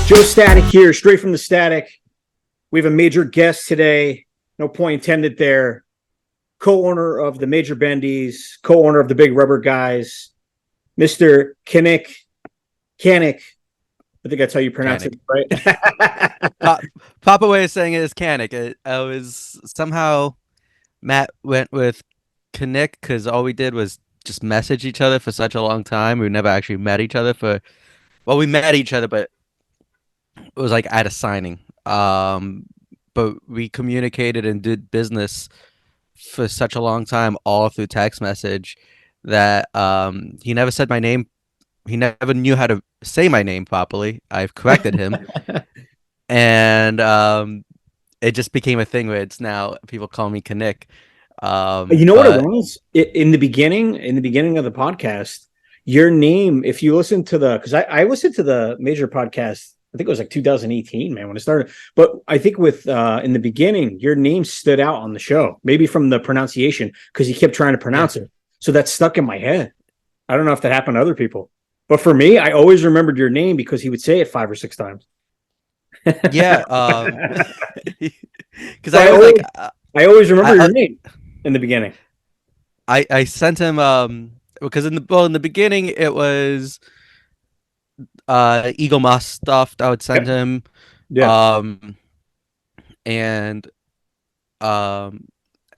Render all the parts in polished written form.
Joe Static here, straight from the Static. We have a major guest today. No point intended there. Co-owner of the Major Bendies, co-owner of the Big Rubber Guys, Mr. Kanik. Kanik. I think that's how you pronounce Kanik. it, right? Proper way of saying it is Kanik. I was somehow Matt went with Kanik because all we did was just message each other for such a long time. We never actually met each other we met each other, but it was like at a signing. But we communicated and did business for such a long time, all through text message, that he never said my name. He never knew how to say my name properly. I've corrected him, and it just became a thing where it's now people call me Kanik. You know what it But was? In the beginning of the podcast, your name, if you listen to because I listened to the Major podcast, I think it was like 2018, man, when it started. But I think with in the beginning, your name stood out on the show, maybe from the pronunciation, because you kept trying to pronounce it. So that stuck in my head. I don't know if that happened to other people, but for me, I always remembered your name because he would say it 5 or 6 times. yeah, because So I was like, I always remember I, your name in the beginning. I sent him because in the beginning it was Eagle Moss stuff I would send Yep. him, Yeah. um and um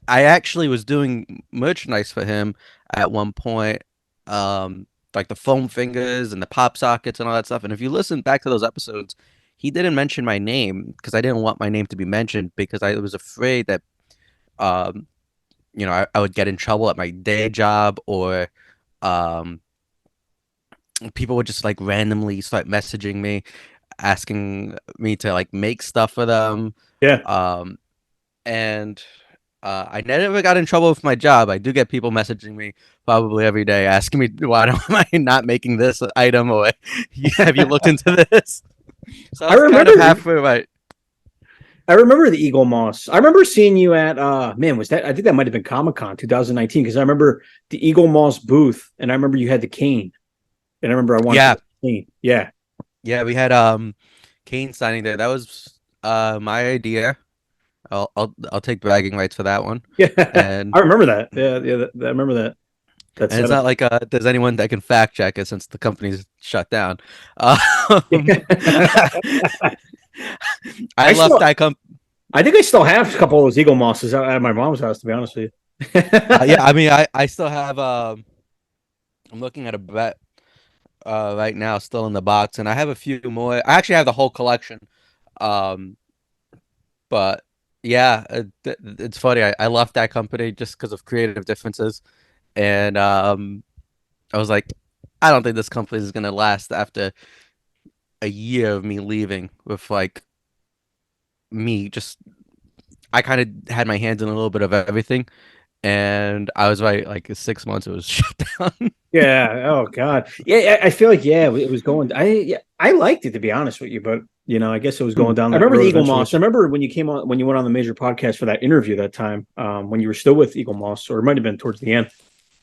I actually was doing merchandise for him at one point, like the foam fingers and the pop sockets and all that stuff. And if you listen back to those episodes, he didn't mention my name because I didn't want my name to be mentioned because I was afraid that um I would get in trouble at my day job, or um people would just like randomly start messaging me asking me to like make stuff for them. Yeah. um and I never got in trouble with my job. I do get people messaging me probably every day asking me why am I not making this item, or have you looked into this? So I I was kind of remember halfway right. I remember the Eagle Moss. I remember seeing you at man, was that I think that might have been Comic-Con 2019, because I remember the Eagle Moss booth, and I remember you had the cane. And I remember I wanted to Yeah, get the cane. Yeah. yeah, we had Kane signing there. That was my idea. I'll take bragging rights for that one. Yeah. And I remember that. Yeah, yeah, I remember that. That's and it's not like there's anyone that can fact check it since the company's shut down. Um, I I left still that company. I think I still have a couple of those Eagle Mosses at my mom's house, to be honest with you. Yeah, I mean, I still have. I'm looking at a bet right now, still in the box, and I have a few more. I actually have the whole collection. Um, but yeah, it's funny. I left that company just because of creative differences, and I was like, I don't think this company is gonna last after a year of me leaving with like me just. I kind of had my hands in a little bit of everything, and I was right. Like 6 months, it was shut down. Yeah. Oh God. Yeah. I feel like it was going. I liked it, to be honest with you, but I guess it was going down I that remember road the Eagle eventually. Moss. I remember when you went on the Major podcast for that interview that time, when you were still with Eagle Moss, or it might have been towards the end,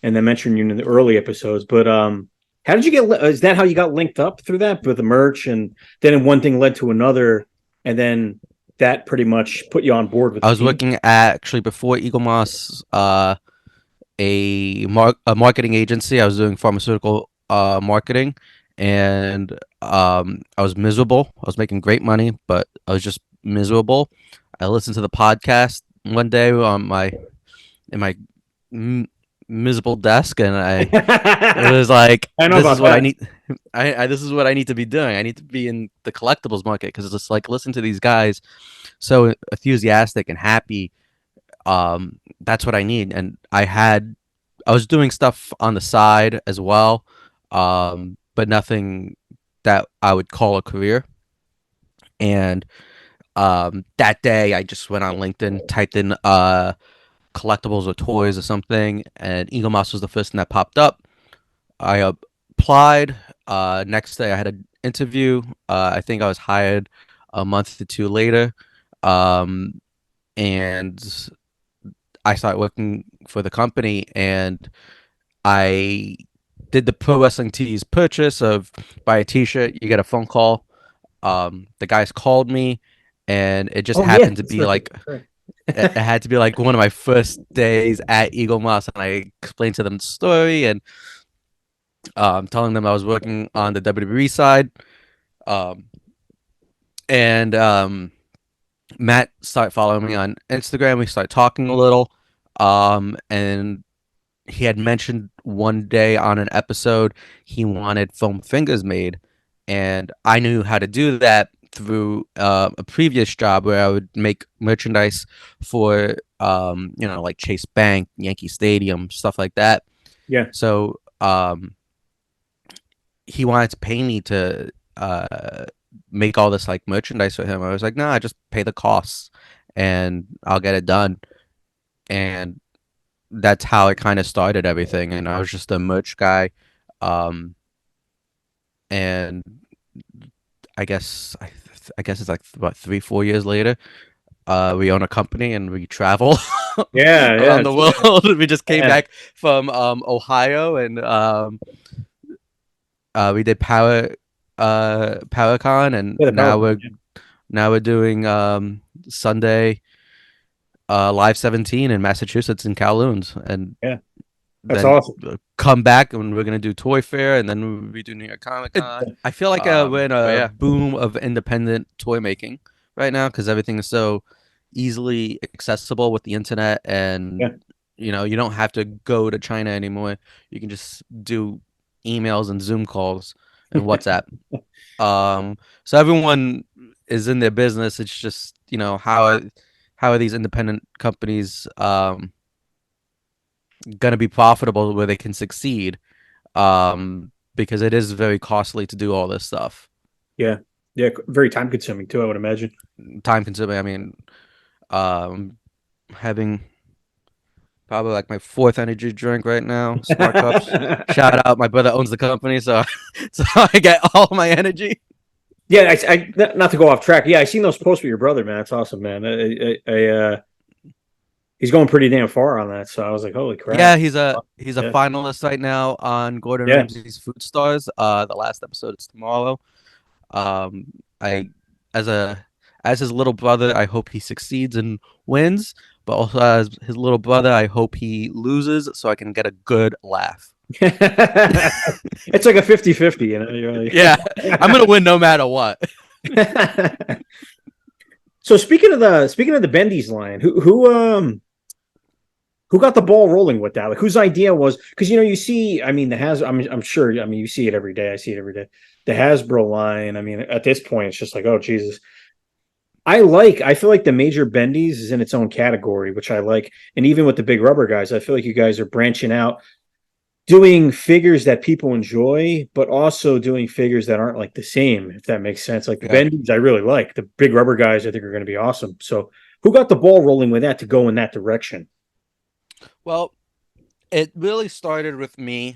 and then mentioned you in the early episodes. But how did you get? Is that how you got linked up through that with the merch, and then one thing led to another, and then that pretty much put you on board with I the was team? working at actually before Eagle Moss, a marketing agency. I was doing pharmaceutical marketing, and I was miserable. I was making great money, but I was just miserable. I listened to the podcast one day on my in my m miserable desk, and it was like, I know this about is what I that. need. This is what I need to be doing. I need to be in the collectibles market because it's just like listen to these guys so enthusiastic and happy. That's what I need. And I was doing stuff on the side as well, but nothing that I would call a career. And that day I just went on LinkedIn, typed in collectibles or toys or something, and Eagle Mouse was the first thing that popped up. I applied. Next day I had an interview. I think I was hired a month or two later. Um, and I started working for the company, and I did the pro wrestling tees purchase of buy a T-shirt, you get a phone call. the guys called me, and it just Oh yeah, happened to that's be right. like That's it right. had to be like one of my first days at Eagle Moss, and I explained to them the story and telling them I was working on the WWE side. Um, and Matt started following me on Instagram. We started talking a little, and he had mentioned one day on an episode he wanted foam fingers made, and I knew how to do that through a previous job where I would make merchandise for like Chase Bank, Yankee Stadium, stuff like that. Yeah. So he wanted to pay me to make all this like merchandise for him. I was like, no, I just pay the costs and I'll get it done. And that's how it kind of started everything. And I was just a merch guy. Um, and I guess it's like about 3, 4 years later. We own a company and we travel Yeah, yeah, around the yeah. world. We just came Yeah. back from Ohio, and we did PowerCon, and Yeah, the PowerPoint. Yeah. now we're doing Sunday Live 17 in Massachusetts in Kowloons, and Yeah. That's then awesome. come back and we're gonna do Toy Fair, and then we do New York Comic Con. I feel like we're in But a yeah, boom of independent toy making right now because everything is so easily accessible with the internet, and Yeah. you don't have to go to China anymore. You can just do emails and Zoom calls and WhatsApp. So everyone is in their business. It's just, how are these independent companies gonna be profitable where they can succeed? Because it is very costly to do all this stuff. Yeah. Yeah. Very time consuming too, I would imagine. Time consuming. I mean, having probably like my fourth energy drink right now, Smart Cups. Shout out, my brother owns the company, so so I get all my energy. Yeah, not to go off track. Yeah, I seen those posts with your brother, man. That's awesome, man. He's going pretty damn far on that. So I was like, holy crap. Yeah, he's a Yeah, finalist right now on Gordon yeah. Ramsay's Food Stars. The last episode is tomorrow. Um, I as a as his little brother, I hope he succeeds and wins, but also as his little brother, I hope he loses so I can get a good laugh. It's like a 50-50, you know. Yeah, I'm gonna win no matter what. So speaking of the Bendies line, who got the ball rolling with that? Like whose idea was, because you see, I mean, I'm sure, I mean, you see it every day. I see it every day. The Hasbro line, I mean, at this point, it's just like, oh Jesus. I feel like the Major Bendies is in its own category, which I like. And even with the big rubber guys, I feel like you guys are branching out, doing figures that people enjoy, but also doing figures that aren't like the same, if that makes sense. Like the Yeah. Bendies, I really like. The big rubber guys, I think are going to be awesome. So who got the ball rolling with that to go in that direction? Well, it really started with me.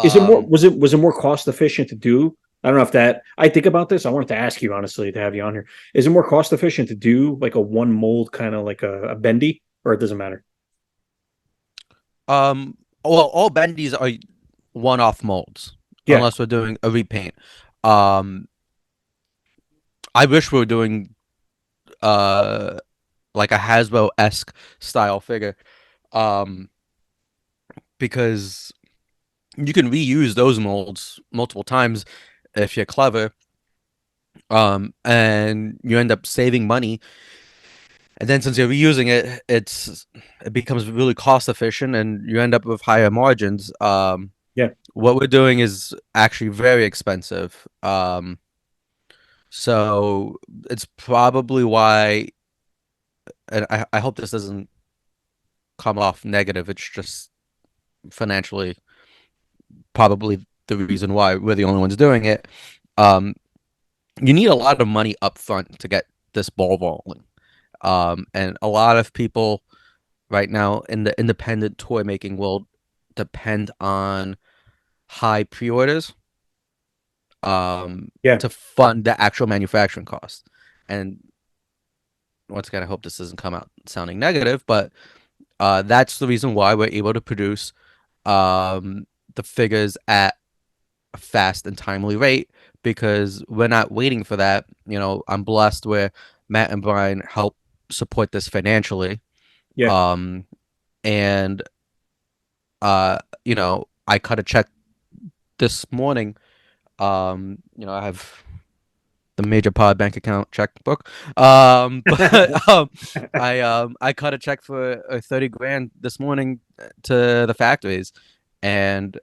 Is it more Um, was it more cost efficient to do? I don't know if that I think about this. I wanted to ask you honestly to have you on here. Is it more cost efficient to do like a one mold kind of like a bendy, or it doesn't matter? well, all bendies are one-off molds, Yeah. unless we're doing a repaint. Um, I wish we were doing uh like a Hasbro-esque style figure, um, because you can reuse those molds multiple times if you're clever, and you end up saving money. And then since you're reusing it, it becomes really cost efficient, and you end up with higher margins. Yeah. What we're doing is actually very expensive. So it's probably why, and I hope this doesn't come off negative. It's just financially probably the reason why we're the only ones doing it. Um, you need a lot of money up front to get this ball rolling. And a lot of people right now in the independent toy making world depend on high pre-orders Yeah. to fund the actual manufacturing cost. And once again, I hope this doesn't come out sounding negative, but that's the reason why we're able to produce the figures at a fast and timely rate, because we're not waiting for that. I'm blessed where Matt and Brian help support this financially. Yeah. Um, and I cut a check this morning. I have the Major Pod bank account checkbook. But I cut a check for 30 grand this morning to the factories, and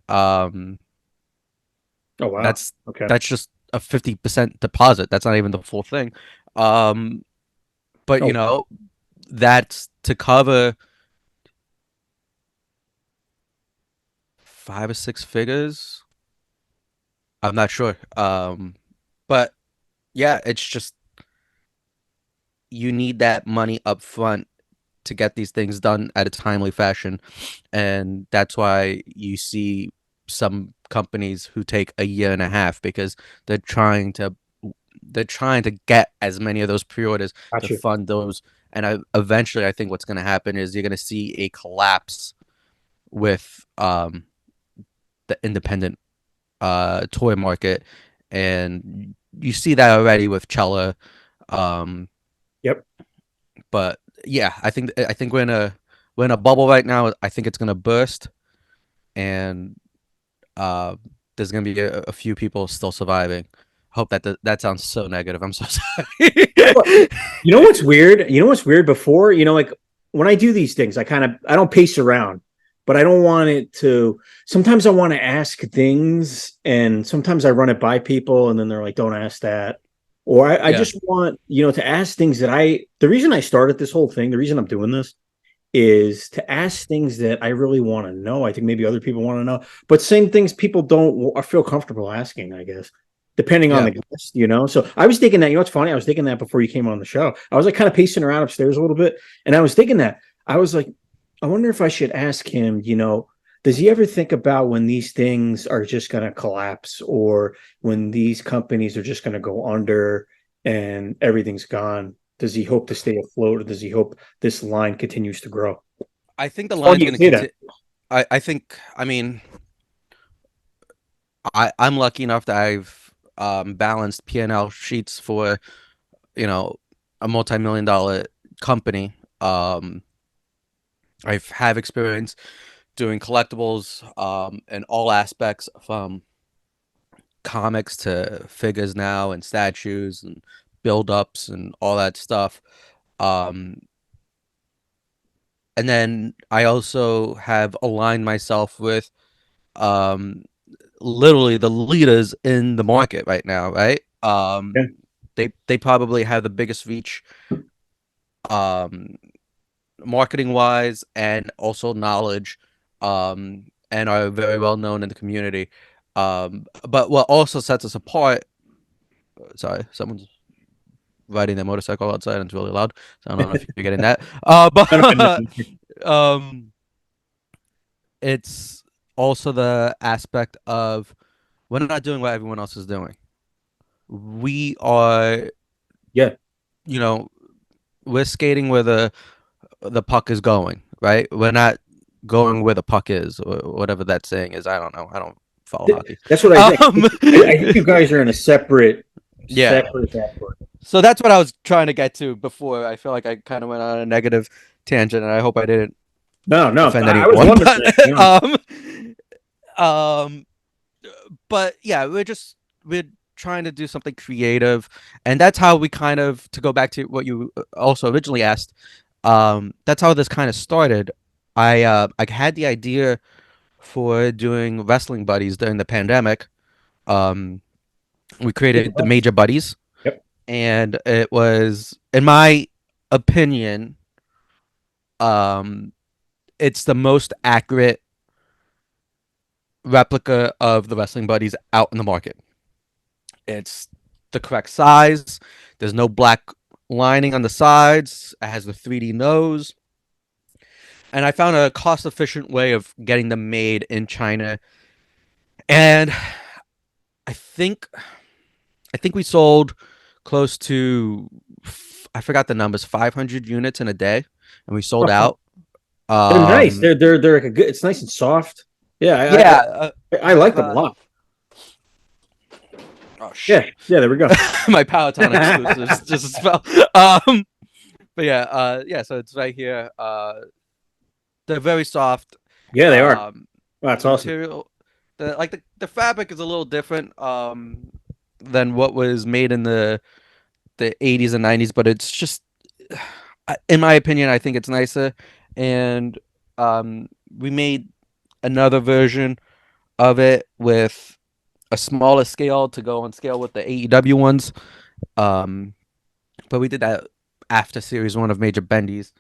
Oh wow. that's Okay. that's just a 50% deposit. That's not even the full thing. Um, but Oh, that's to cover 5 or 6 figures. I'm not sure. But yeah, it's just you need that money up front to get these things done at a timely fashion. And that's why you see some companies who take a year and a half because they're trying to get as many of those pre-orders got to you. fund those. And eventually, I think what's going to happen is you're going to see a collapse with the independent toy market, and you see that already with Cella. Um, Yep. but yeah, I think we're in a bubble right now. I think it's gonna burst, and uh, there's gonna be a few people still surviving. Hope that sounds so negative. I'm so sorry. Well, you know what's weird? You know what's weird? Before, like when I do these things, I don't pace around, but I don't want it to. Sometimes I want to ask things, and sometimes I run it by people, and then they're like, "Don't ask that." Or I Yeah, just want, to ask things that the reason I started this whole thing, the reason I'm doing this is to ask things that I really want to know. I think maybe other people want to know, but same things people don't feel comfortable asking, I guess, depending on yeah. the guest. So I was thinking that, what's funny? I was thinking that before you came on the show. I was like kind of pacing around upstairs a little bit, and I was thinking that I was like, I wonder if I should ask him, does he ever think about when these things are just going to collapse or when these companies are just going to go under and everything's gone? Does he hope to stay afloat, or does he hope this line continues to grow? I think the It's funny line's you gonna say that. continue. I think. I mean, I'm lucky enough that I've balanced P&L sheets for you know a multi-million-dollar company. I have experience doing collectibles in all aspects from comics to figures now and statues and build-ups and all that stuff. Um, and then I also have aligned myself with um, literally the leaders in the market right now, right? Yeah. They probably have the biggest reach um, marketing wise and also knowledge and are very well known in the community. But what also sets us apart, sorry, someone's riding their motorcycle outside and it's really loud. So I don't know if you're getting that. Kind of But annoying. um, it's also the aspect of we're not doing what everyone else is doing. We are, Yeah. you know, we're skating where the puck is going, right? We're not going where the puck is, or whatever that saying is. I don't know. I don't follow hockey. That's what I think. Um, I think you guys are in a separate, yeah. separate backcourt. So that's what I was trying to get to before. I feel like I kind of went on a negative tangent, and I hope I didn't No, no. offend I was anyone. wondering that, to be honest. Um, but yeah, we're trying to do something creative, and that's how we kind of, to go back to what you also originally asked. That's how this kind of started. I had the idea for doing wrestling buddies during the pandemic. Um, we created the Major Buddies, Yep. and it was, in my opinion, um, it's the most accurate replica of the wrestling buddies out in the market. It's the correct size. There's no black lining on the sides. It has the 3D nose. And I found a cost efficient way of getting them made in China. And I think I think we sold close to, I forgot the numbers, 500 units in a day, and we sold out. They're nice. Um, They're like a good. It's nice and soft. Yeah, yeah, I like I've them a lot. Oh Yeah, shit! yeah. There we go. My Peloton exclusive just fell. But yeah, yeah. So it's right here. They're very soft. Yeah, they are. Um, Wow, that's the awesome. material, the fabric is a little different than what was made in the 80s and 90s, but it's just, in my opinion, I think it's nicer. And we made another version of it with a smaller scale to go on scale with the AEW ones. Um, but we did that after series one of Major Bendies.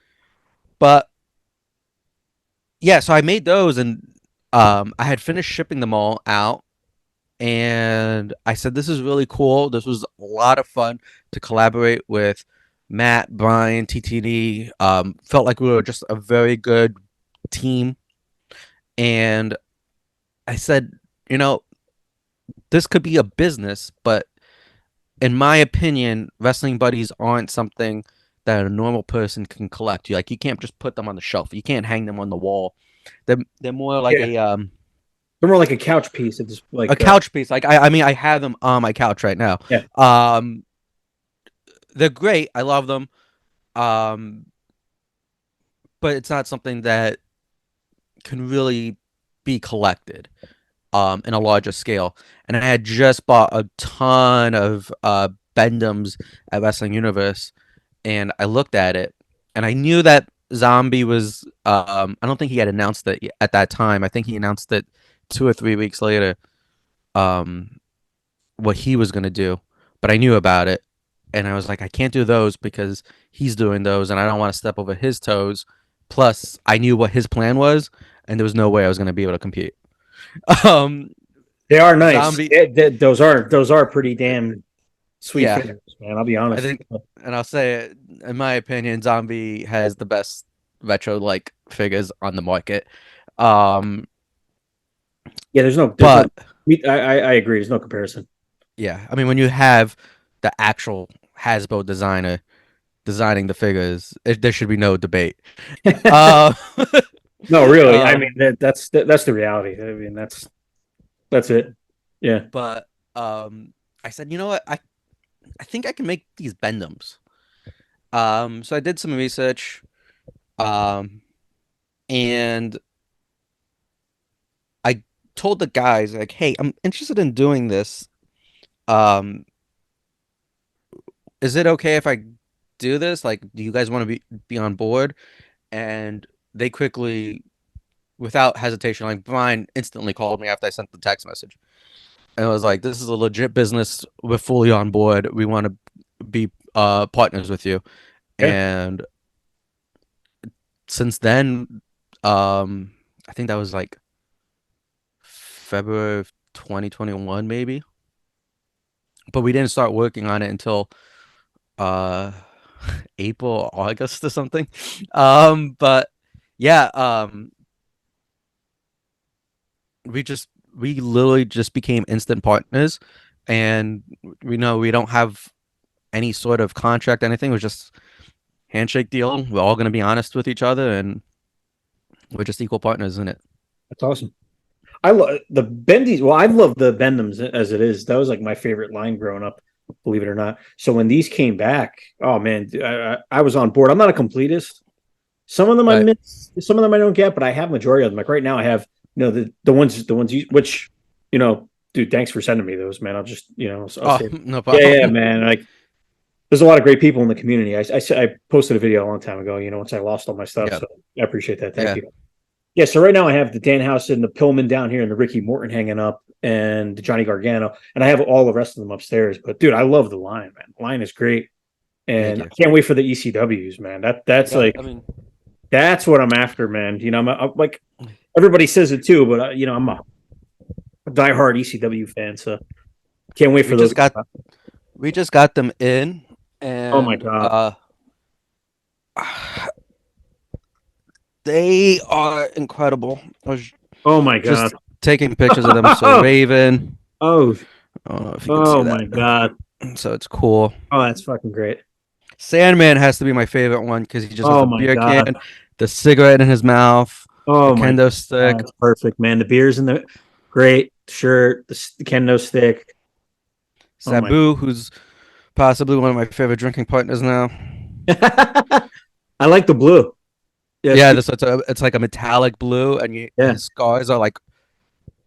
But yeah, so I made those, and I had finished shipping them all out, and I said, "This is really cool. This was a lot of fun to collaborate with Matt, Brian, TTD. Felt like we were just a very good team." And I said, "You know, this could be a business, but in my opinion, wrestling buddies aren't something that a normal person can collect. You can't just put them on the shelf. You can't hang them on the wall. They're more like Yeah, they're more like a couch piece. It's a like couch piece. Like I mean, I have them on my couch right now. yeah, Um, they're great. I love them. Um, but it's not something that can really be collected in a larger scale. And I had just bought a ton of Bendums at Wrestling Universe, and I looked at it, and I knew that Zombie was. I don't think he had announced it at that time. I think he announced it 2 or 3 weeks later. Um, what he was gonna do, but I knew about it, and I was like, I can't do those because he's doing those, and I don't want to step over his toes. Plus, I knew what his plan was, and there was no way I was gonna be able to compete. Um, they are nice. Zombie, Those are pretty damn sweet yeah, figures, man. I'll be I honest. think, and I'll say it, in my opinion, Zombie has the best retro like figures on the market. Um, Yeah, there's no. but I agree. There's no comparison. yeah, I mean, when you have the actual Hasbro designer designing the figures, there should be no debate. Uh, No, really. I mean um, that's the reality. I mean that's it. Yeah. but I said, you know what? I think I can make these Bendums. So I did some research, um, and I told the guys like, hey, I'm interested in doing this. Um, is it okay if I do this? Like, do you guys want to be on board? And they quickly, without hesitation, like Brian instantly called me after I sent the text message. And it was like, this is a legit business. We're fully on board. We want to be partners with you. Yeah. And since then, I think that was like February of 2021, maybe. But we didn't start working on it until uh April, August or something. But yeah, we literally just became instant partners, and we know we don't have any sort of contract, anything. It was just handshake deal. We're all gonna be honest with each other, and we're just equal partners in it. That's awesome. I love the bendies. Well, I've loved the Bendums as it is. That was like my favorite line growing up, believe it or not. So when these came back, oh man, I was on board. I'm not a completist. Some of them I Right. miss, some of them I don't get, but I have majority of them. Like right now, I have the ones you, which dude, thanks for sending me those, man. I'll Oh, say, no yeah, problem. man. Like there's a lot of great people in the community. I posted a video a long time ago. Once I lost all my stuff, Yeah, so I appreciate that. Thank yeah. you. Yeah, so right now I have the Danhausen and the Pillman down here and the Ricky Morton hanging up and the Johnny Gargano, and I have all the rest of them upstairs. But dude, I love the line, man. The line is great, Thank and I you. can't wait for the ECWs, man. That's Yeah, like I mean, that's what I'm after, man. I'm like everybody says it too, but I'm a diehard ECW fan, so can't wait we for those. just got we just got them in, Oh my and god! they are incredible. I was Oh my god! just taking pictures of them. So Raven, Oh I don't know if you can see oh that. my god! So it's cool. Oh, that's fucking great! Sandman has to be my favorite one because he just has Oh the my beer god! can, the cigarette in his mouth, the Oh my kendo god! stick. It's perfect, man. The beers in the great shirt, the kendo stick. Oh my. Sabu, who's possibly one of my favorite drinking partners now. I like the blue. Yeah, Yeah, it's like a metallic blue, and yeah, his scars are like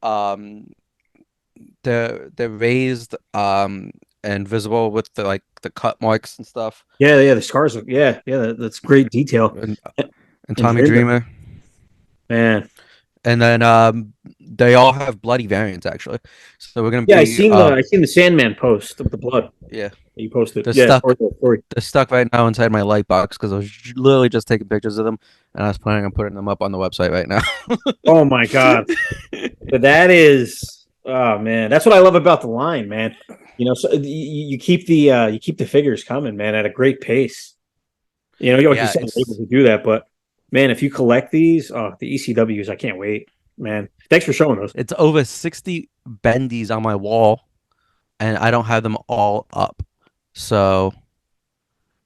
um they're raised and visible with the cut marks and stuff. yeah. The scars. Yeah. That's great detail. And and And Tommy Dreamer, Dreamer, man. and then they all have bloody variants actually. So we're gonna Yeah, be I seen the Sandman post of the blood yeah, that you posted. they're Yeah, or stuck the story. they're stuck right now inside my light box because I was literally just taking pictures of them, and I was planning on putting them up on the website right now. Oh my god. But that is, oh man, that's what I love about the line, man. You know, so you keep the figures coming, man, at a great pace. You know, like you Yeah, said, able to do that. But man, if you collect these, oh, the ECWs, I can't wait, man. Thanks for showing those. it's over 60 bendies on my wall, and I don't have them all up. So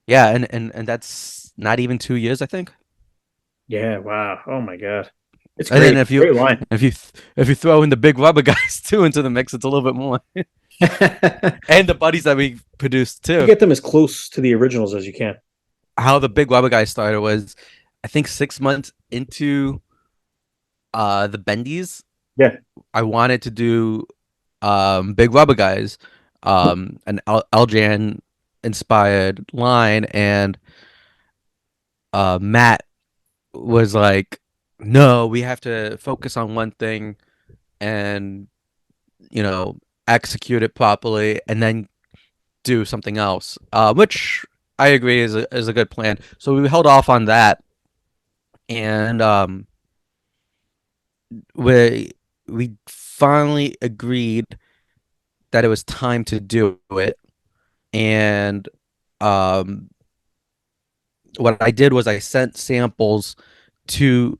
yeah, and that's not even 2 years, I think. Yeah, wow. Oh my god, it's And then great, great line. if you throw in the big rubber guys too into the mix, it's a little bit more. And the buddies that we produced You too. get them as close to the originals as you can. How the big rubber guy started was, I think 6 months into the bendies, Yeah. I wanted to do big rubber guys, an Aljan inspired line, and Matt was like, "No, we have to focus on one thing and you know execute it properly, and then do something else." Which I agree is a good plan. So we held off on that, and we we finally agreed that it was time to do it. And um, what I did was I sent samples to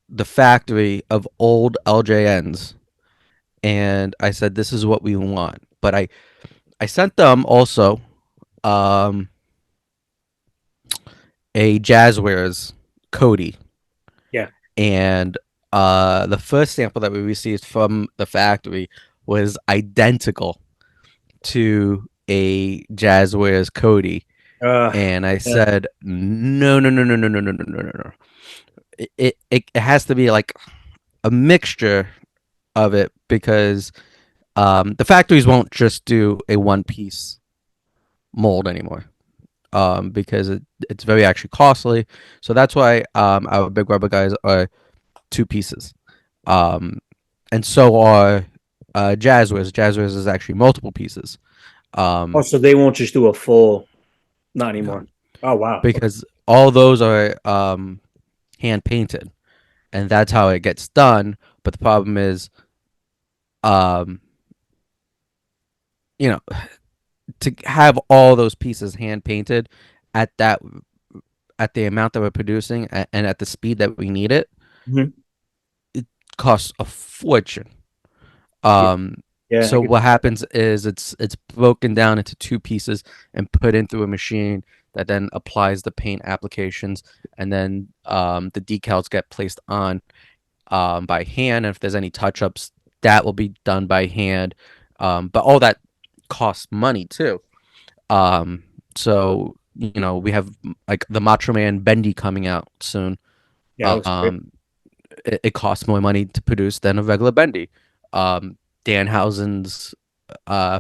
the factory of old LJNs, and I said, "This is what we want." But I sent them also um, a Jazzwares Cody, Yeah. and the first sample that we received from the factory was identical to a Jazzwares Cody. Uh, And I yeah. said, no, no, no, no, no, no, no, no, no, no, no. It has to be like a mixture of it because the factories won't just do a one piece mold anymore, because it's very actually costly. So that's why our big rubber guys are two pieces. Um, and so are Jazzwares. Jazzwares is actually multiple pieces. Oh, Um, so they won't just do a full, not no, anymore. Oh wow. Okay. because all those are hand painted, and that's how it gets done. But the problem is, um, you know, to have all those pieces hand painted at that at the amount that we're producing and at the speed that we need it, Mhm. it costs a fortune. Yeah, Um, yeah, I so get what happens is it's broken down into two pieces and put in through a machine that then applies the paint applications, and then the decals get placed on by hand. And if there's any touch ups, that will be done by hand. But all that costs money too. So we have like the Macho Man Bendy coming out soon. yeah, that looks great. Um, it costs more money to produce than a regular bendy. Danhausen's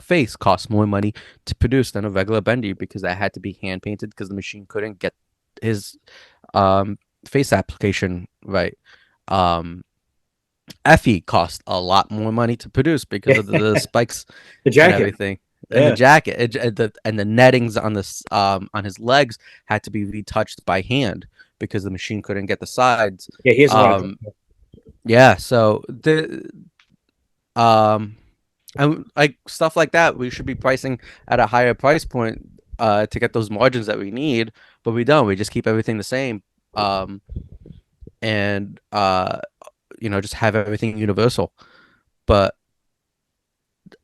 face costs more money to produce than a regular bendy because that had to be hand painted because the machine couldn't get his face application right. Um, Effie cost a lot more money to produce because of the spikes The and jacket. everything. And the Yeah, jacket, and the nettings on this on his legs had to be retouched by hand because the machine couldn't get the sides. yeah, he has a lot of. Um, yeah, so um and like stuff like that, we should be pricing at a higher price point to get those margins that we need, but we don't. We just keep everything the same, and just have everything universal. But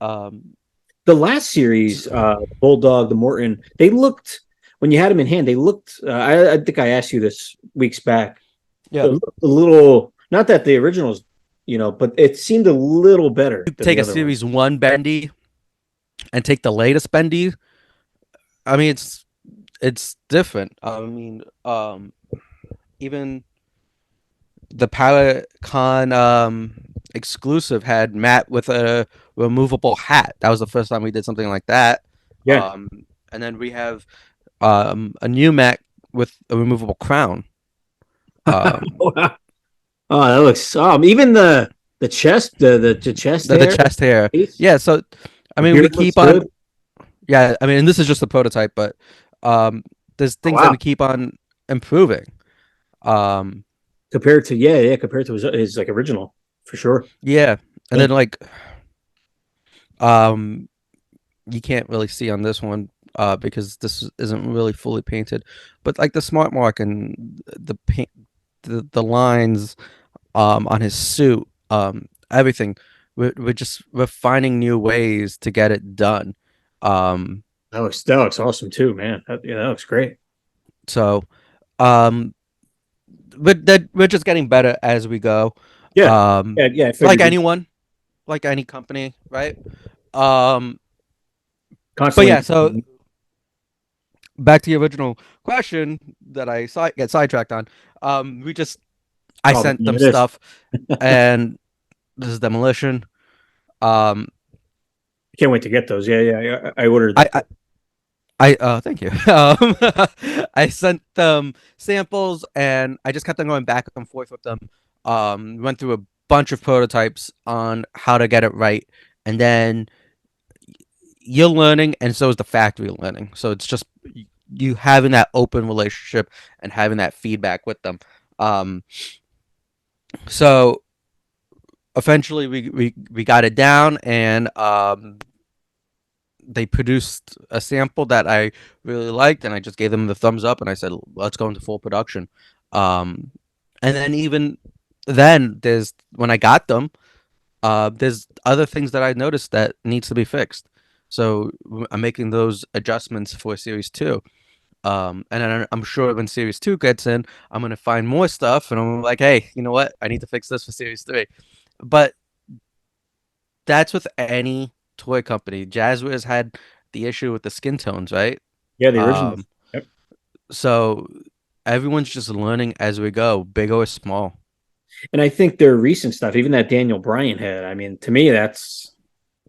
um, The last series, the Bulldog, the Morton, they looked when you had them in hand. They looked. I think I asked you this weeks back. yeah, They looked a little. Not that the originals, but it seemed a little better than take the a other ones. series one bendy and take the latest bendy, I mean it's different. I mean, even the PowerCon exclusive had Matt with a removable hat. That was the first time we did something like that. Yeah. And then we have a new Matt with a removable crown. Oh, that looks even the chest, the chest The hair, chest hair. face, Yeah, so I the mean we beard looks keep on. good. Yeah, I mean, and this is just a prototype, but there's Oh, things that wow. we keep on improving. Um, Compared to compared to his like original for sure. yeah, and Yeah. then like um, you can't really see on this one because this isn't really fully painted, but like the smart mark and the paint, the lines on his suit, everything. We're finding new ways to get it done. Um, That looks awesome too, man. That looks great. so um, but that we're just getting better as we go. Yeah, Um, yeah. I like figured you anyone, like any company, right? Um, but constantly. yeah, so back to the original question that I get sidetracked on. We just I Oh, sent yeah, them it is. stuff, and this is demolition. Um, Can't wait to get those. Yeah, yeah. I ordered I that. I, thank you. I sent them samples, and I just kept on going back and forth with them. Went through a bunch of prototypes on how to get it right, and then you're learning, and so is the factory learning. So it's just you having that open relationship and having that feedback with them. Um, so eventually we got it down, and they produced a sample that I really liked, and I just gave them the thumbs up, and I said, "Let's go into full production." Um, and then even then, there's when I got them, there's other things that I noticed that needs to be fixed. So I'm making those adjustments for Series Two. And then I'm sure when Series Two gets in, I'm gonna find more stuff, and I'm like, hey, you know what? I need to fix this for Series Three. But that's with any toy company. Jazzwares had the issue with the skin tones, right? Yeah, the originals. Um, Yep. so everyone's just learning as we go, big or small. And I think their recent stuff, even that Daniel Bryan head, I mean, to me, that's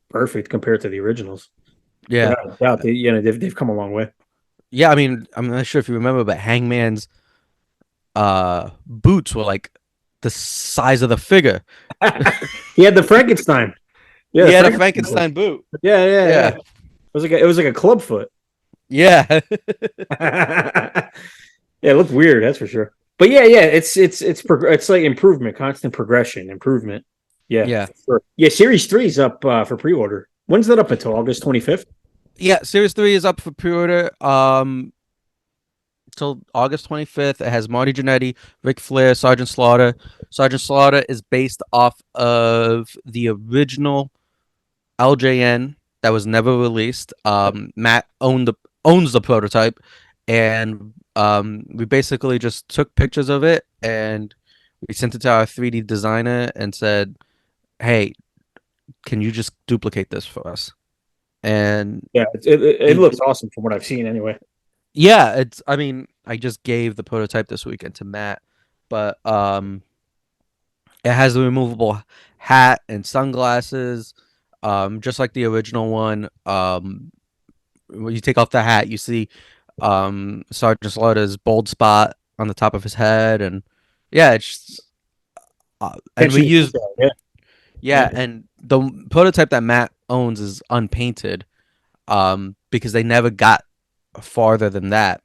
perfect compared to the originals. Yeah, Without a doubt, they've come a long way. yeah. I mean, I'm not sure if you remember, but Hangman's boots were like the size of the figure. He had the Frankenstein. Yeah, the Yeah, the Frankenstein foot. Frankenstein boot. Yeah, yeah, yeah. Yeah, It was like a club foot. yeah, Yeah, it looked weird, that's for sure. But yeah, yeah, it's like improvement, constant progression, improvement. Yeah, yeah, for sure. Yeah, Series 3 is up for pre-order. When's that up until August 25th? yeah. Series 3 is up for pre-order. Till August 25th. It has Marty Jannetty, Ric Flair, Sergeant Slaughter. Sergeant Slaughter is based off of the original LJN that was never released. Matt owns the prototype, and we basically just took pictures of it and we sent it to our 3D designer and said, "Hey, can you just duplicate this for us?" And Yeah, it he, looks awesome from what I've seen anyway. yeah, it's. I mean, I just gave the prototype this weekend to Matt, but it has the removable hat and sunglasses, just like the original one. When you take off the hat, you see Sergeant Slaughter's bald spot on the top of his head, and yeah, it's and we Attention to used detail. Yeah, yeah, yeah, and the prototype that Matt owns is unpainted, because they never got farther than that.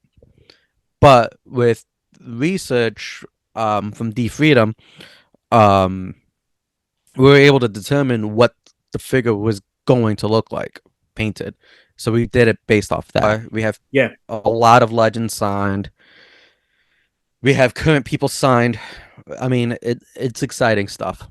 But with research from D Freedom, um, we were able to determine what the figure was going to look like painted. So we did it based off that. We have yeah, a lot of legends signed. We have current people signed. I mean, it's exciting stuff.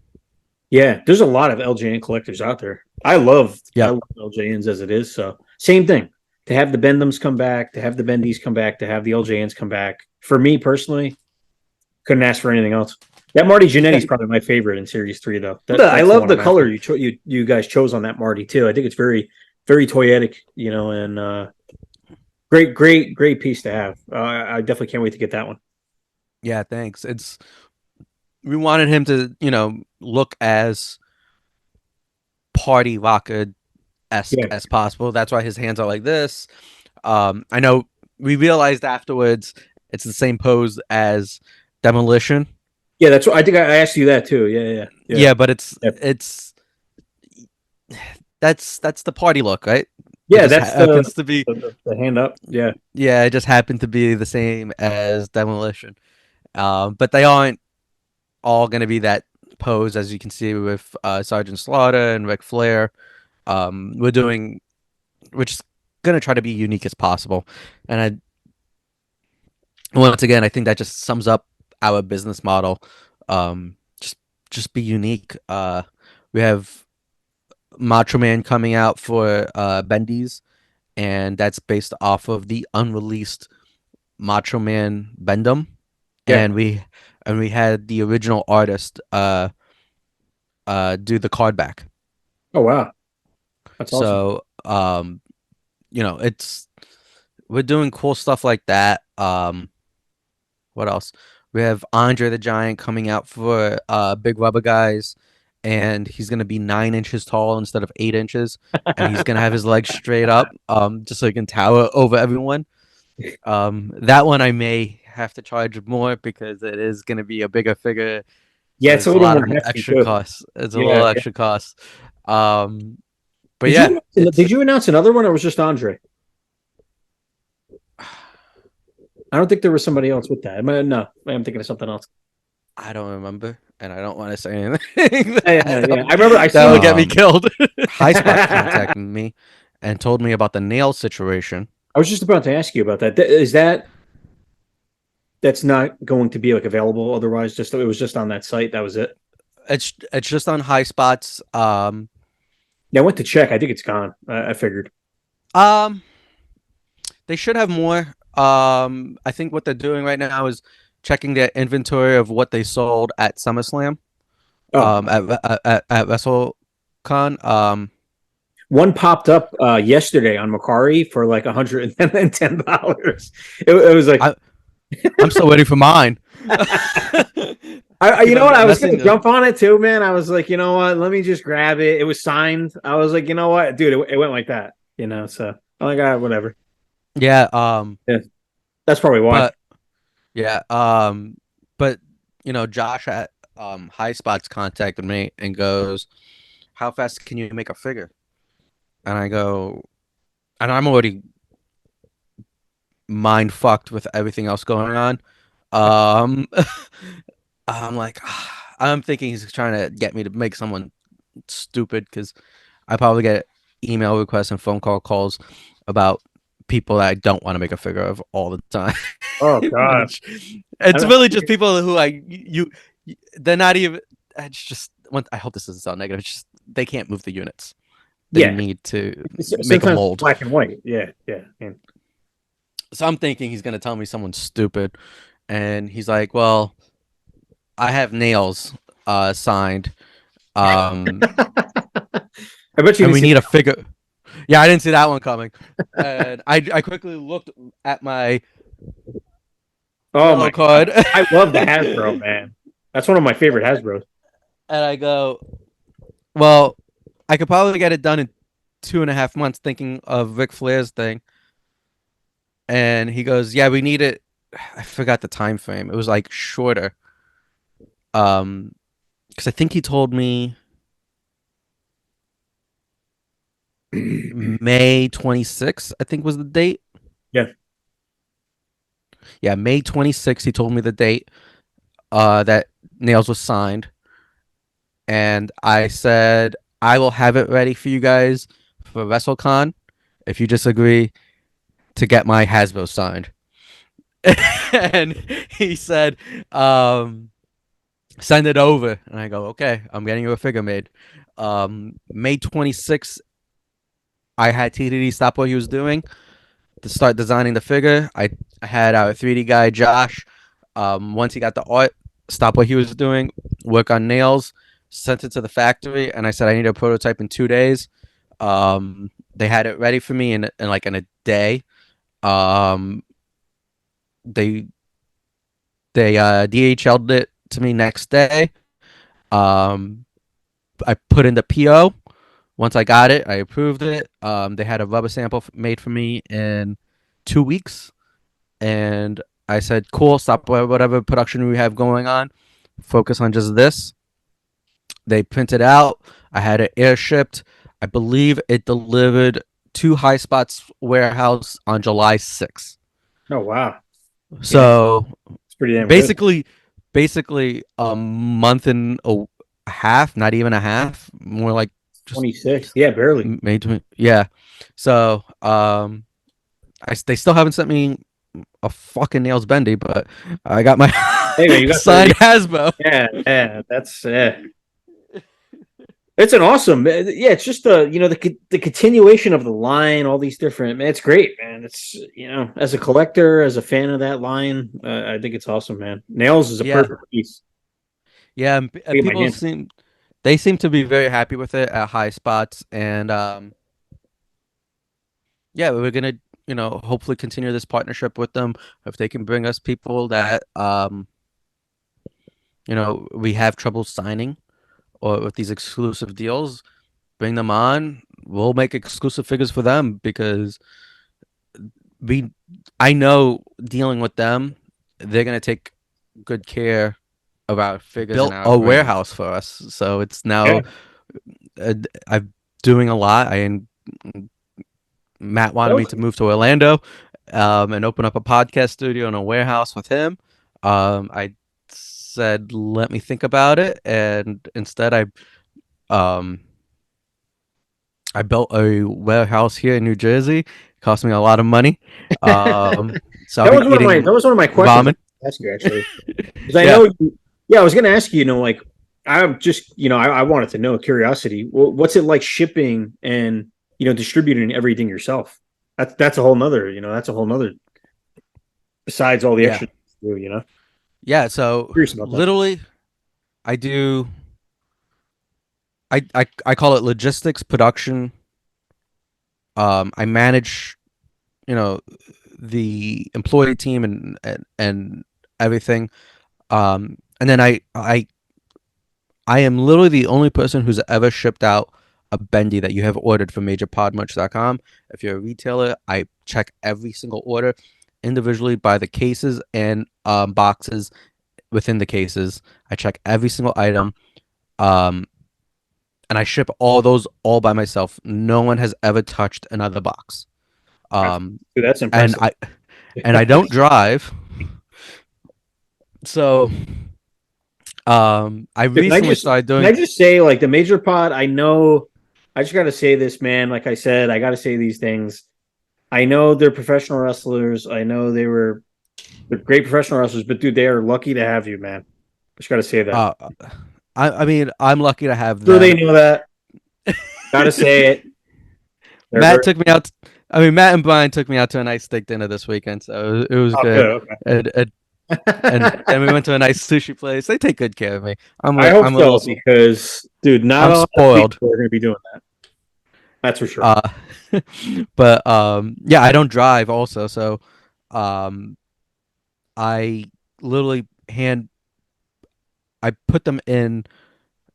yeah. There's a lot of LJN collectors out there. I love Yep. LJNs as it is. So same thing. To have the Bendhams come back, to have the Bendies come back, to have the LJNs come back. For me personally, couldn't ask for anything else. That Marty Jannetty is probably my favorite in Series 3, though. I That's the love one the I'm color after. you guys chose on that Marty too. I think it's very very toyetic, you know, and great piece to have. I definitely can't wait to get that one. Yeah, thanks. It's we wanted him to, look as party rocker esque Yeah, as possible. That's why his hands are like this. I know we realized afterwards it's the same pose as Demolition. yeah. That's what I think. I asked you that too. Yeah. Yeah, but it's Yeah. it's that's the party look, right? It Yeah, just that's happens to be the hand up. Yeah, yeah, it just happened to be the same as Demolition. But they aren't all going to be that pose, as you can see with Sergeant Slaughter and Ric Flair. We're just going to try to be unique as possible. And once again, I think that just sums up our business model. Just be unique. We have Macho Man coming out for Bendies, and that's based off of the unreleased Macho Man Bendum, yeah. and we had the original artist do the card back. Oh wow, that's awesome. So it's we're doing cool stuff like that. What else? We have Andre the Giant coming out for Big Rubber Guys, and he's gonna be 9 inches tall instead of 8 inches, and he's gonna have his legs straight up, just so he can tower over everyone. That one I may have to charge more because it is gonna be a bigger figure, so Yeah, it's a there's a little lot more of hefty extra too. costs. It's a Yeah, little yeah. extra cost. Um, but Did yeah, you it's did you announce another one, or was just Andre? I don't think there was somebody else with that. No, I'm thinking of something else. I don't remember, and I don't want to say anything Yeah. I remember I that seen will it. get me Um, killed. High Spot I contacted me and told me about the nail situation. was just about to ask you about that. Is that's not going to be like available otherwise? Just it was just on that site. That was it. It's just on High Spots. Yeah, I went to check. I think it's gone. I figured. Um, they should have more. I think what they're doing right now is checking their inventory of what they sold at SummerSlam. Oh, At WrestleCon. one popped up yesterday on Macari for like $110. It was like I I'm still waiting for mine. you People know have what? been I was gonna messing. jump on it too, man. I was like, you know what? Let me just grab it. It was signed. I was like, you know what, dude? It went like that, you know. So I'm like, whatever. Yeah. Yeah, that's probably why. But yeah. But Josh at High Spots contacted me and goes, "How fast can you make a figure?" And I go, and I'm already mind fucked with everything else going on. Um, I'm like, I'm thinking he's trying to get me to make someone stupid because I probably get email requests and phone calls about people that I don't want to make a figure of all the time. Oh God. Which it's I, really just people who they're not even. It's just I hope this doesn't sound negative. It's just they can't move the units. They yeah, need to make a sometimes mold. black and white. Yeah. So I'm thinking he's gonna tell me someone stupid, and he's like, "Well, I have nails signed, um, I bet you and didn't we see. need a figure." Yeah, I didn't see that one coming, and I quickly looked at my Oh yellow my card, God, I love the Hasbro, man. That's one of my favorite Hasbros. and I go, "Well, I could probably get it done in 2.5 months." Thinking of Ric Flair's thing, and he goes, "Yeah, we need it." I forgot the time frame. It was like shorter. Because I think he told me May 26th, I think was the date. Yeah. Yeah, May 26th, he told me the date that Nails was signed. And I said, I will have it ready for you guys for WrestleCon if you just agree to get my Hasbro signed. And he said, send it over. And I go, okay, I'm getting you a figure made. May 26th, I had TDD stop what he was doing to start designing the figure. I had our 3D guy Josh. Once he got the art, stop what he was doing, work on nails, sent it to the factory, and I said I need a prototype in 2 days. They had it ready for me in like in a day. Um, they DHL'd it to me next day. Um, I put in the PO. Once I got it, I approved it. They had a rubber sample made for me in 2 weeks, and I said, "Cool, stop whatever production we have going on, focus on just this." They printed out. I had it air shipped. I believe it delivered to High Spots warehouse on July 6th. Oh wow. Yeah, So it's pretty damn good. basically, basically a month and a half, not even a half, more like just 26. Yeah, barely. made to me. Yeah. So they still haven't sent me a fucking nails bendy, but I got my Hey man, you got signed Hasbro. yeah, yeah, that's it's an awesome, yeah. It's just the continuation of the line, all these different. Man, it's great, man. It's as a collector, as a fan of that line, I think it's awesome, man. Nails is a Yeah. perfect piece. Yeah, and Get my people hands. seem to be very happy with it at High Spots, and yeah, we're gonna hopefully continue this partnership with them if they can bring us people that we have trouble signing or with these exclusive deals. Bring them on. We'll make exclusive figures for them because we I know dealing with them, they're gonna take good care of our figures and built our Oh, a great. warehouse for us. So it's now Yeah, I'm doing a lot. Matt that wanted me was to move to Orlando, and open up a podcast studio and a warehouse with him. I said, let me think about it, and instead um, I built a warehouse here in New Jersey. It cost me a lot of money. So I'll that be was eating one of my questions I ramen. was gonna ask you actually, because I Yeah. know. Yeah, I was going to ask you. Like I'm just I wanted to know curiosity. What's it like shipping and distributing everything yourself? That's a whole nother. That's a whole nother. Besides all the Yeah. extra, you know. Yeah. So Curious about that. literally, I do. I call it logistics production. I manage, you know, the employee team and everything. And then I am literally the only person who's ever shipped out a bendy that you have ordered from MajorPodMerch.com. If you're a retailer, I check every single order individually by the cases and boxes within the cases. I check every single item, um, and I ship all those all by myself. No one has ever touched another box. That's, Um, dude, that's and impressive. I don't drive, so I Dude, recently started can I doing. just say like the major pod? I know. I just got to say this, man. Like I said, I got to say these things. I know they're professional wrestlers. I know they're great professional wrestlers, but dude, they are lucky to have you, man. Just got to say that. Uh, I mean, I'm lucky to have Sure, they them. know that. Got to say it. They're Matt very took me out. I mean, Matt and Brian took me out to a nice steak dinner this weekend, so it was oh, good. good. And Okay. then we went to a nice sushi place. They take good care of me. I hope I'm a so little because, dude, not I'm a lot of spoiled. people are going to be doing that. That's for sure. Uh, but yeah, I don't drive also, so um, I literally I put them in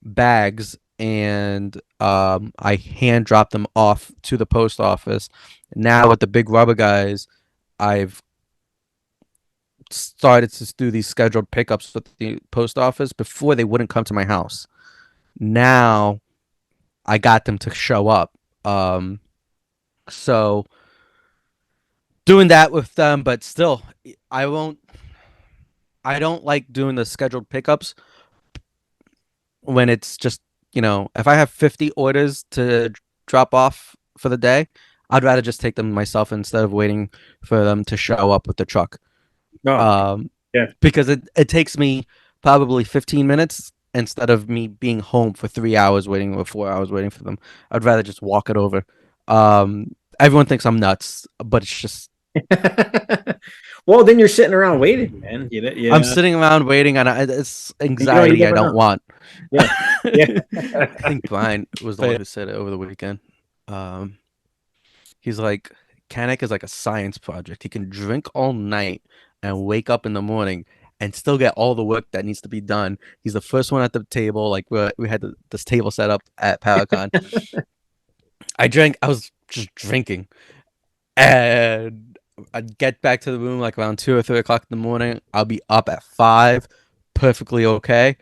bags and I hand drop them off to the post office. Now with the big rubber guys, I've started to do these scheduled pickups with the post office. Before they wouldn't come to my house. Now I got them to show up. So doing that with them, but still, I won't. I don't like doing the scheduled pickups when it's just if I have 50 orders to drop off for the day, I'd rather just take them myself instead of waiting for them to show up with the truck. No, Um, yeah. because it takes me probably 15 minutes instead of me being home for 3 hours waiting or 4 hours waiting for them. I'd rather just walk it over. Everyone thinks I'm nuts, but it's just Well, then you're sitting around waiting, man. I'm Yeah. sitting around waiting, and it's You anxiety I never don't know. want. Yeah. Yeah. I think Brian was the one who said it over the weekend. Um, He's like, Kanik is like a science project. He can drink all night and wake up in the morning and still get all the work that needs to be done. He's the first one at the table. Like we had this table set up at Paracon. I was just drinking, and I'd get back to the room like around 2 or 3 o'clock in the morning. I'll be up at 5, perfectly okay.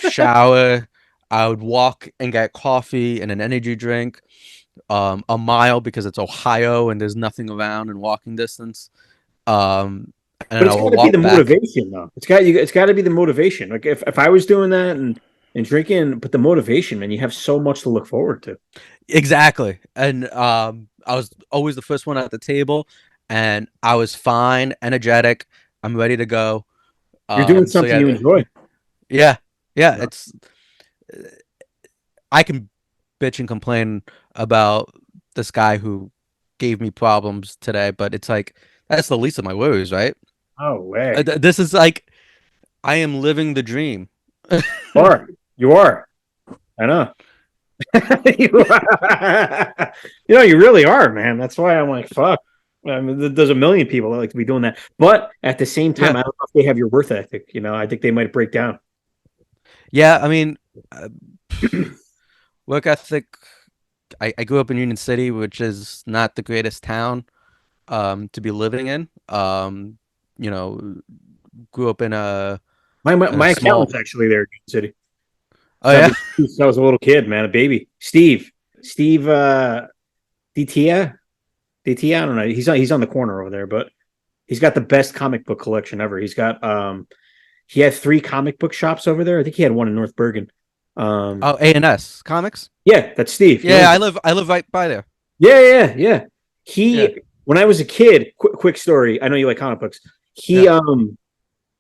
Shower. I would walk and get coffee and an energy drink, a mile because it's Ohio and there's nothing around in walking distance. And But then I it's got will to be the walk back. motivation, though. It's got to be the motivation. Like if I was doing that and drinking, but the motivation, man, you have so much to look forward to. Exactly. And I was always the first one at the table, and I was fine, energetic. I'm ready to go. You're doing So something you yeah, enjoy. yeah, yeah. No. It's I can bitch and complain about this guy who gave me problems today, but it's like that's the least of my worries, right? Oh way. This is like I am living the dream. You are. You are. I know. You are. You really are, man. That's why I'm like, fuck. I mean, there's a million people that like to be doing that, but at the same time, Yeah, I don't know if they have your worth ethic. I think they might break down. yeah. I mean, uh, work ethic. I grew up in Union City, which is not the greatest town to be living in. You know, grew up My in a accountant's small. actually there in Kansas City. Oh So I've yeah, been since I was a little kid, man, a baby. Steve, DTia, DTia. I don't know. He's on the corner over there, but he's got the best comic book collection ever. He had 3 comic book shops over there. I think he had one in North Bergen. oh A&S Comics. Yeah, that's Steve. He Yeah, owns. I live right by there. Yeah, yeah, yeah. Yeah, When I was a kid, quick story. I know you like comic books. yeah.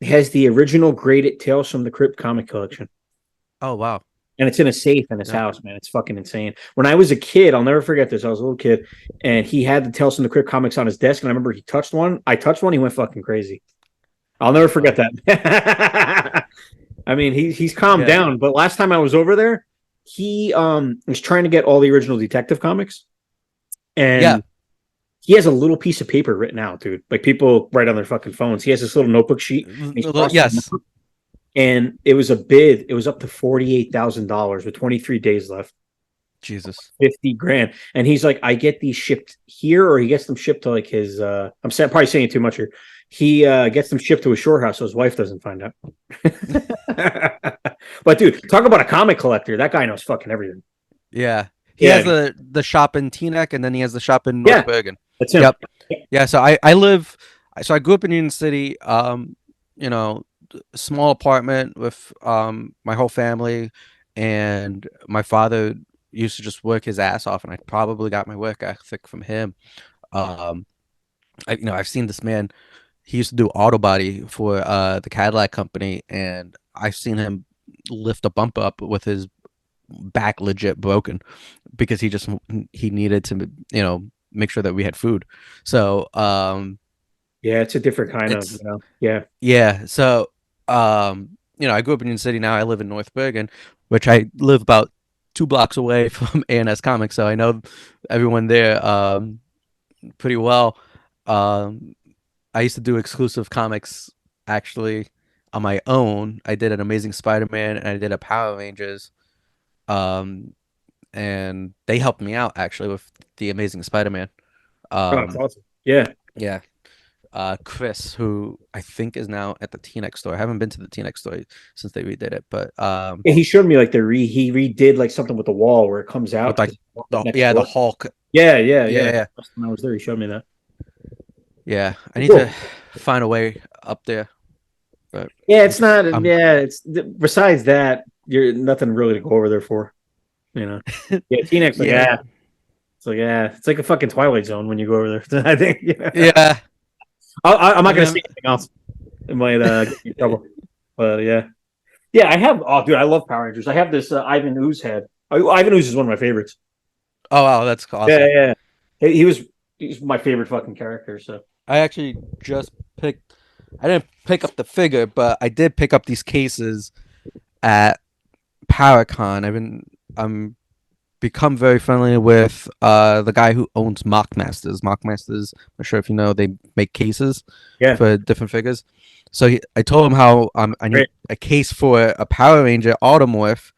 He has the original graded Tales from the Crypt comic collection. Oh wow. And it's in a safe in his Yeah. house, man. It's fucking insane. When I was a kid, I'll never forget this. I was a little kid, and he had the Tales from the Crypt comics on his desk, and I remember he touched one. I touched one. He went fucking crazy. I'll never forget Funny. that. I mean, he's calmed Yeah. down, but last time I was over there, he was trying to get all the original Detective comics, Yeah. and he has a little piece of paper written out, dude. Like people write on their fucking phones. He has this little notebook sheet, and he's crossing them Yes. out, and it was a bid. It was up to $48,000 with 23 days left. Jesus. 50 grand. And he's like, I get these shipped here, or he gets them shipped to like his probably saying too much here. He gets them shipped to his shore house so his wife doesn't find out. But dude, talk about a comic collector. That guy knows fucking everything. Yeah. He has Yeah, the shop in Teaneck, and then he has the shop in North yeah, Bergen. that's him. Yep. Yeah. So I grew up in Union City. You know, small apartment with my whole family, and my father used to just work his ass off, and I probably got my work ethic from him. Um, I've seen this man. He used to do auto body for the Cadillac company, and I've seen him lift a bump up with his back legit broken because he needed to make sure that we had food. So Yeah, it's a different kind of, it's yeah. yeah. So I grew up in Union City. Now I live in North Bergen, which I live about 2 blocks away from A&S Comics, so I know everyone there pretty well. Um, I used to do exclusive comics actually on my own. I did an Amazing Spider-Man and I did a Power Rangers. Um, and they helped me out actually with the Amazing Spider-Man. Oh, that's Um, awesome. Yeah. yeah. Chris, who I think is now at the T-Nex store. I haven't been to the T-Nex store since they redid it, but Yeah, he showed me like he redid like something with the wall where it comes with out like next the door. Hulk. Yeah, yeah, Yeah, yeah. yeah, Last time I was there, he showed me that. yeah. I need to Cool. find a way up there, but Yeah, it's not. I'm Yeah, it's besides that, you're nothing really to go over there for. Yeah, T-Nex like yeah, it's like a fucking Twilight Zone when you go over there. I think. Yeah. yeah. I'm I not gonna say mean, anything else. It might get me in trouble. But yeah, yeah. I have. Oh, dude, I love Power Rangers. I have this Ivan Ooze head. Ivan Ooze is one of my favorites. oh wow, that's Yeah, awesome. yeah. He's my favorite fucking character. So I actually just picked. I didn't pick up the figure, but I did pick up these cases at Paracon. I'm become very friendly with the guy who owns Mockmasters. Mockmasters, I'm not sure if you know, they make cases Yeah, for different figures. So I told him how I need great. a case for a Power Ranger Automorph,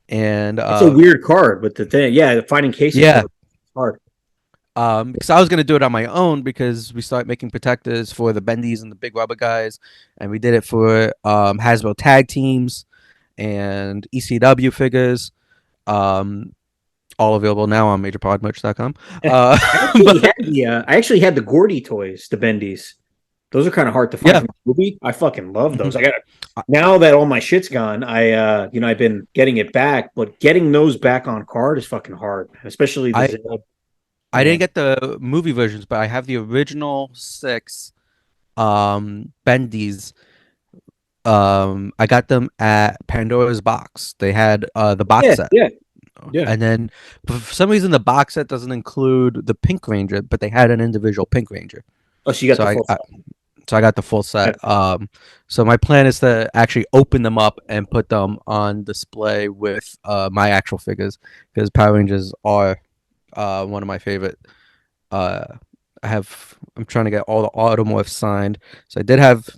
and It's a weird card, but the thing, yeah, finding cases yeah, for it is hard. because I was gonna do it on my own because we started making protectors for the bendies and the big rubber guys, and we did it for Hasbro tag teams and ECW figures. Um, all available now on majorpodmerch.com. But I actually had the Gordy toys, the Bendies. Those are kind of hard to find yeah, from the movie. I fucking love those. mhm. I got now that all my shit's gone. I've been getting it back, but getting those back on card is fucking hard, especially the I Zeb. I Yeah, didn't get the movie versions, but I have the original six bendies. I got them at Pandora's Box. They had the box yeah, set. yeah, yeah. And then for some reason the box set doesn't include the Pink Ranger, but they had an individual Pink Ranger. Oh, so you got So the full I got the full set. set. So my plan is to actually open them up and put them on display with my actual figures, because Power Rangers are one of my favorite. Uh, I'm trying to get all the Automorphs signed. So That's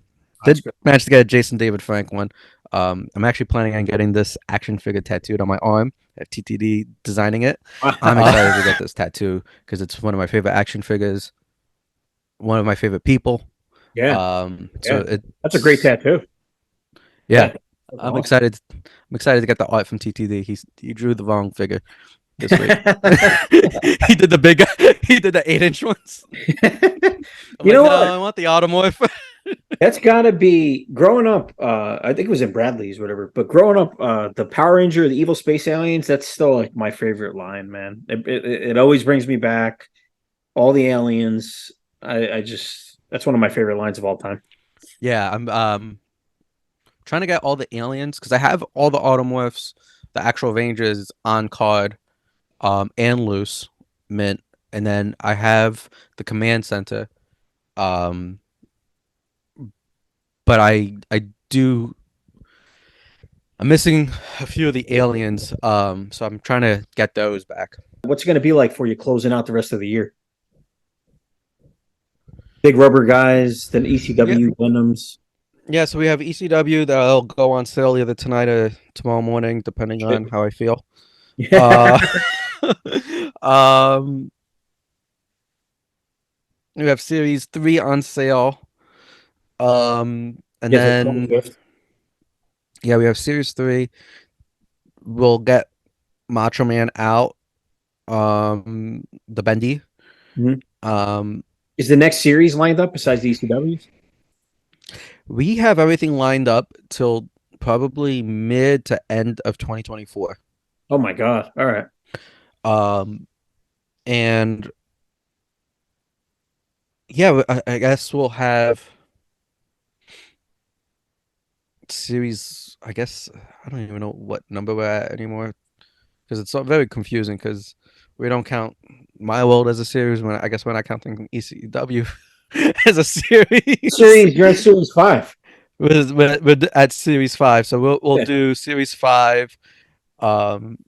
did good. manage to get a Jason David Frank one. I'm actually planning on getting this action figure tattooed on my arm. I have TTD designing it. I'm excited to get this tattoo because it's one of my favorite action figures, one of my favorite people. Yeah, So yeah. That's a great it's tattoo. yeah, Yeah, that's I'm awesome. excited. I'm excited to get the art from TTD. He drew the wrong figure this week. He did the big, he did the 8-inch ones. I'm You like, know no, what? I want the Automorph. That's got to be growing up. I think it was in Bradley's, whatever. But growing up, the Power Ranger, the Evil Space Aliens, that's still like my favorite line, man. It always brings me back. All the aliens. I just that's one of my favorite lines of all time. Yeah, I'm trying to get all the aliens because I have all the Automorphs, the actual Rangers on card, and loose mint, and then I have the command center. Um, but do I'm missing a few of the aliens. So I'm trying to get those back. What's it going to be like for you closing out the rest of the year? Big rubber guys, then Yeah, ECW Venoms. yeah. So we have ECW that'll go on sale either tonight or tomorrow morning, depending Shit. on how I feel. Yeah. Uh, um, we have Series 3 on sale. And Yes, the then 25th. yeah, we have Series 3. We'll get Macho Man out. The Bendy. Mhm. Um, Is the next series lined up besides the ECWs? we have everything lined up till probably mid to end of 2024. Oh my god! All right. Um, and yeah, I guess we'll have series. I guess I don't even know what number we're at anymore because it's so very confusing because we don't count My World as a series when I guess we're not counting ECW as a series. Series, you're at series 5. We're at series 5, so we'll Yeah. do series 5. Um,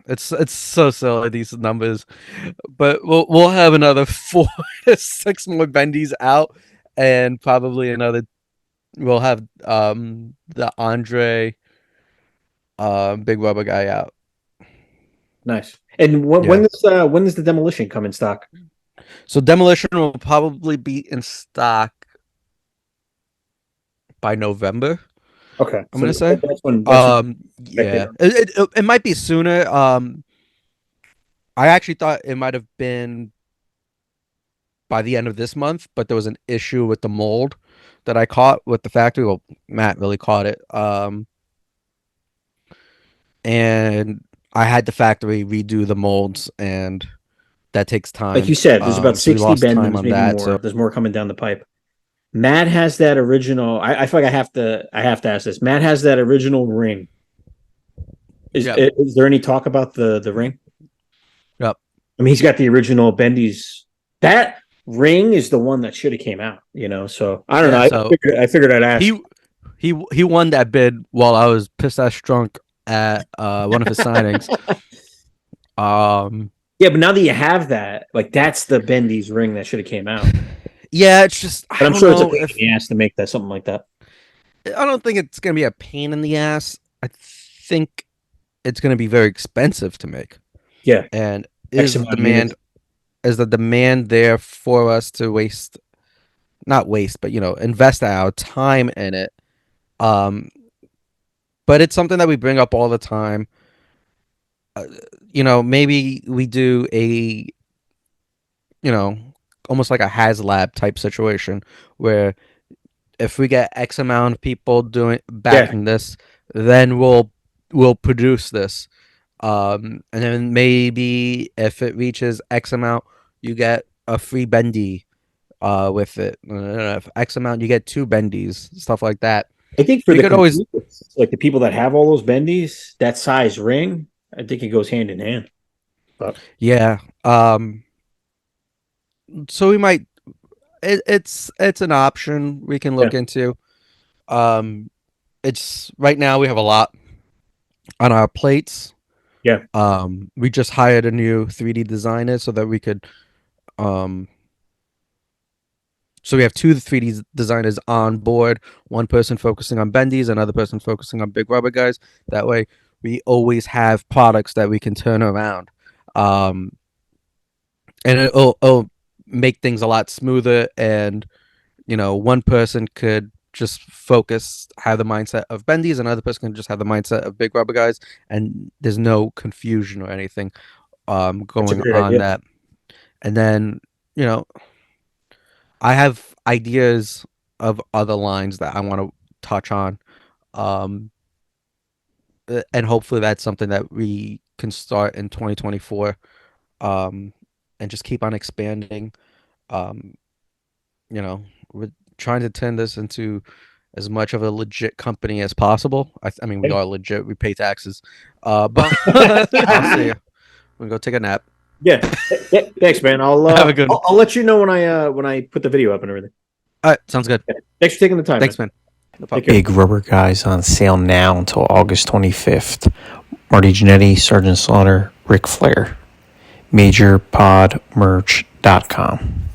it's so silly these numbers, but we'll have another 4 to 6 more bendies out, and probably another. We'll have the Andre big rubber guy out. Nice. And Yeah. when does the demolition come in stock? So Demolition will probably be in stock by November, Okay, I'm so gonna say. that's when expected. Yeah, it might be sooner. I actually thought it might have been by the end of this month, but there was an issue with the mold that I caught with the factory. Well, Matt really caught it. And I had the factory redo the molds, and that takes Like you time. said, there's about So we 60 lost time bendings, on maybe that. more. So There's more coming down the pipe. Matt has that original. I feel like I have to ask this. Matt has that original ring. yeah, Is there any talk about the ring? yep, I mean, he's got the original Bendy's. That ring is the one that should have came out. So I don't know. yeah. I So figured, I figured I'd ask. he he won that bid while I was pissed ass drunk at one of his signings. Yeah, but now that you have that, like that's the Bendy's ring that should have came out. Yeah, it's just I But I'm don't sure it's a know pain if in the ass to make that something like that. I don't think it's gonna be a pain in the ass. I think it's gonna be very expensive to make. Yeah, And X amount of units. is the demand there for us to waste not waste, but invest our time in it. Um, but it's something that we bring up all the time. Uh, maybe we do a you know almost like a HasLab type situation where if we get X amount of people doing Yeah, backing this, then we'll produce this. And then maybe if it reaches X amount, you get a free bendy with it. If X amount, you get two bendies, stuff like that. I think for We the could always, computers, like the people that have all those Bendies, that size ring, I think it goes hand in hand. But yeah. So we might. It's an option we can yeah, look into. Um, it's right now we have a lot on our plates. yeah, We just hired a new 3D designer so that we could um so we have two 3D designers on board, one person focusing on bendies, another person focusing on big rubber guys. That way we always have products that we can turn around. Um and it'll make things a lot smoother, and one person could just have the mindset of bendies, another person can just have the mindset of big rubber guys, and there's no confusion or anything that's a going great on idea. that. And then you know I have ideas of other lines that I want to touch on, um, and hopefully that's something that we can start in 2024, um, and just keep on expanding. Um, we're trying to turn this into as much of a legit company as possible. I mean, we Yeah. are legit. We pay taxes. But I'll see you. I'm gonna go take a nap. Yeah. Yeah, thanks, man. Have a good one. I'll let you know when I put the video up and everything. All right, sounds good. Yeah. Thanks for taking the time, man. Thanks, man. No Take problem. care. Big Rubber Guys on sale now until August 25th. Marty Jannetty, Sergeant Slaughter, Ric Flair. MajorPodMerch.com.